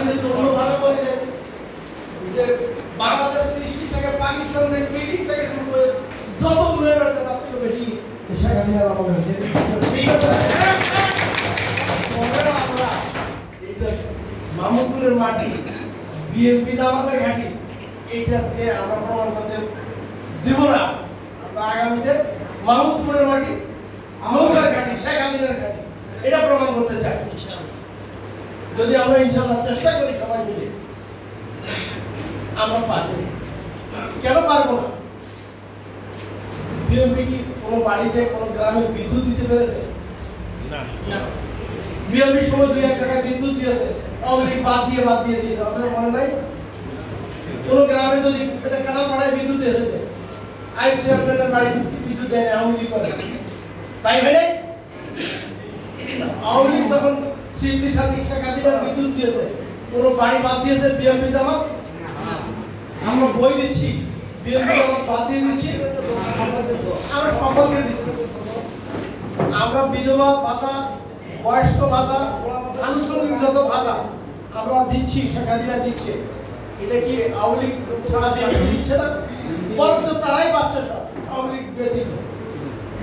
আমি যদি অন্যভাবে বলি যে বাংলাদেশ সৃষ্টি থেকে পাকিস্তান থেকে ব্রিটিশ থেকে শুরু করে যত দূরে রয়েছে তার থেকে বেশি শেখ হাসিনার আমলে হয়েছে। মাহমুদপুরের মাটি বিএনপি জামাতের ঘাঁটি এইটাকে আমরা প্রমাণ করতে দেব না। আমরা আগামীতে মাহমুদপুরের মাটি নৌকার ঘাঁটি শেখ হাসিনার ঘাঁটি এটা প্রমাণ করতে চাই। যদি আমরা ইনশাআল্লাহ চেষ্টা করি সবাই মিলে আমরা পারবো। কেন পারবো না? বিএনপি কি কোনো বাড়িতে কোনো গ্রামে বিদ্যুৎ দিতে পেরেছে? না। বিএনপির সময় 2-1 জায়গায় বিদ্যুৎ দিয়েছে, অবলিক বাদ দিয়ে দিয়ে আপনার মনে নাই? কোনো গ্রামে যদি কাটাল পাড়ায় বিদ্যুৎ এসেছে, আইন চেয়ারম্যানের বাড়ি বিদ্যুৎ দেয় না, আওয়ামী লীগ করে। তাই হয় নাই? আওয়ামী লীগ তখন সিদ্দি সাদিক শেখ হাসিনার বিদ্যুৎ দিয়েছে, কোনো বাড়ি বাদ দিয়েছে বিএনপি জামাত? আমরা বই দিচ্ছি, বিএনপি জামাত বাদ দিয়ে দিচ্ছি, আমরা সকলকে দিচ্ছি। আমরা বিধবা ভাতা, বয়স্ক ভাতা, আনুষঙ্গিক যত ভাতা আমরা দিচ্ছি, শেখ হাসিনা দিচ্ছে। এটা কি আওয়ামী লীগ ছাড়া বিএনপি দিচ্ছে না? বরঞ্চ তারাই পাচ্ছে সব, আওয়ামী লীগ দিয়ে দিল,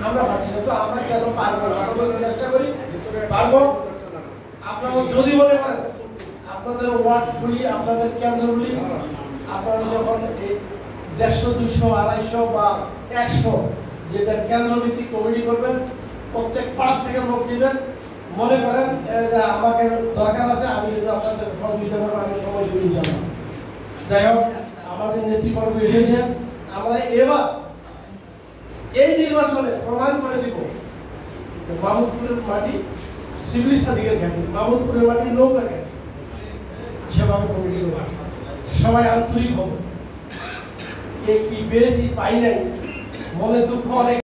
আমরা পাচ্ছি না। তো আমরা কেন পারবো না? আমরা চেষ্টা করি, পারবো। আপনারা যদি মনে করেন আপনাদের ওয়ার্ডগুলি, আপনাদের কেন্দ্রগুলি আপনারা যখন এই 150, 200, 250 বা 100 যেটা কেন্দ্রভিত্তিক কমিটি করবেন, প্রত্যেক পাড়া থেকে লোক নেবেন, মনে করেন যে আমাকে দরকার আছে, আমি যদি আপনাদের সব দিতে পারবো, আমি সময় দিয়ে যাব। যাই হোক, আমাদের নেতৃবর্গ এসেছে, আমরা এবার এই নির্বাচনে প্রমাণ করে দিব মাহমুদপুরের মাটি সিভিল সাদিকের ঘাঁটি, মাহমুদপুরের মাটি নৌকার ঘাঁটি। সেভাবে কমিটি করব, সবাই আন্তরিক হবে। কে কি পেয়েছি পাই নাই, মনে দুঃখ অনেক।